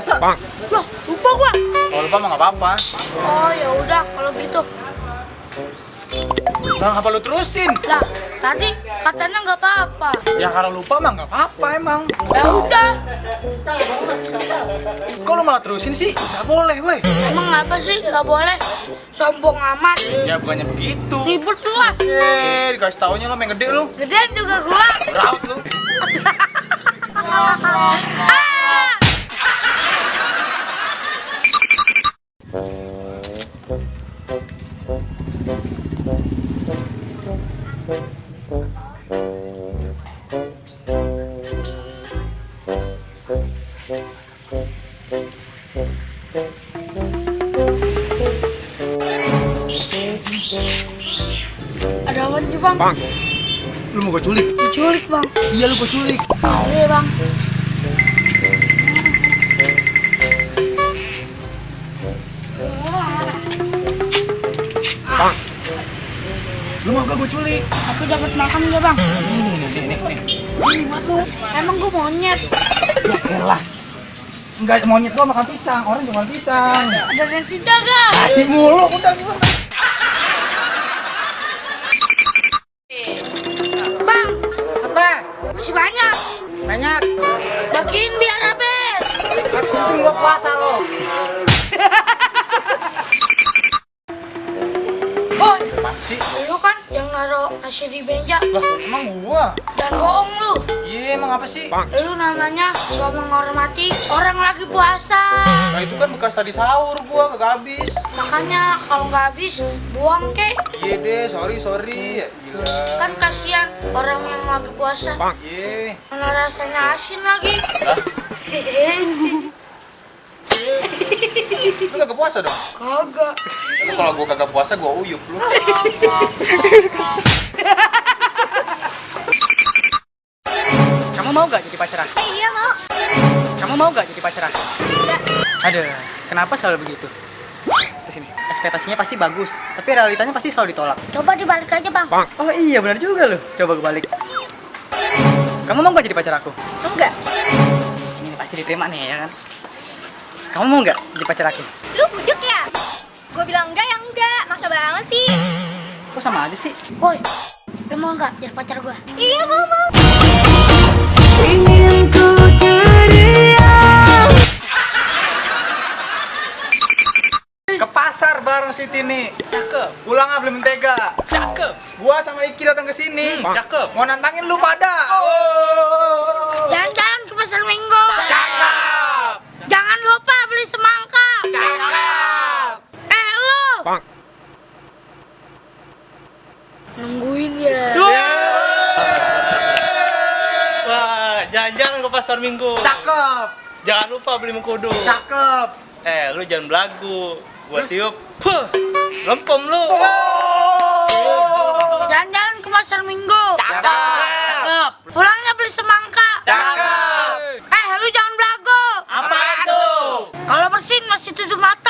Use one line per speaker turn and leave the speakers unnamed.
puasa?
Loh, lupa gua.
Kalau lupa mah nggak apa-apa.
Oh, ya udah kalau gitu.
Lah, apa lu terusin?
Lah, tadi katanya nggak apa-apa.
Ya kalau lupa mah nggak apa-apa emang.
Ya udah.
Kok lu malah terusin sih? Nggak boleh, woi.
Emang apa sih nggak boleh? Sombong amat.
Ya bukannya begitu.
Ribut lu ah.
Dikasih taunya lo main gede lu.
Gedean juga gua.
Raut lu.
Ah! Ada apa sih bang?
Lu mau gue culik?
Diculik bang.
Iya lu gue culik.
Iya bang.
Lu mau gak gue culik?
Tapi dapat makan nggak bang?
Nih. Ini buat lu.
Emang gua monyet.
Ya elah. Enggak monyet gua makan pisang, orang juga makan pisang.
Ada nasi dagang.
Kasih mulu, udah gimana?
Bang,
Apa?
masih banyak.
Banyak.
Bagiin biar habis.
Aku gua puasa lo.
Boy,
Masih.
lu kan yang naruh nasi di meja.
Lah, emang gua?
Dan bohong lu.
Iya, emang apa sih?
Lu namanya gak menghormati orang lagi puasa.
Nah, itu kan bekas tadi sahur gua kagak habis.
Makanya kalau nggak habis, buang kek.
Iya deh, sorry. Ya, gila.
Kan kasihan orang yang lagi puasa.
Iya.
Mana rasanya asin lagi.
Lah, lu kagak puasa dong?
Kagak.
Lu kalau gua kagak puasa, gua uyup lu.
Kamu mau gak jadi pacar aku?
Iya mau.
Kamu mau gak jadi pacar aku?
Enggak.
Aduh, kenapa selalu begitu? Terus ini, ekspektasinya pasti bagus, tapi realitanya pasti selalu ditolak.
Coba dibalik aja bang.
Oh iya, benar juga loh. Coba kebalik. Kamu mau gak jadi pacar aku?
Enggak.
Ini pasti diterima nih ya kan? Kamu mau gak jadi pacar aku?
Lu bujuk ya? Gue bilang enggak ya enggak. Maksa banget sih.
Kok sama aja sih?
Boy, lu mau nggak jadi pacar gua?
Iya mau.
Ke pasar bareng si Tini.
Cakep.
Pulang nggak beli mentega.
Cakep.
Gua sama Iki datang ke sini.
Cakep.
Mau nantangin lu pada.
Jalan-jalan ke pasar Minggu.
Cakep.
Jangan lupa beli semangka.
Cakep.
Lu. Nungguin ya.
Wah, jalan-jalan ke pasar Minggu.
Cakep.
Jangan lupa beli mengkudu.
Cakep.
Lu jangan belagu. Gua tiup. Puh, lempem lu.
Jalan-jalan ke pasar Minggu.
Cakep.
Pulangnya beli semangka.
Cakep.
Lu jangan belagu.
Apa tuh?
Kalau bersin masih tutup mata.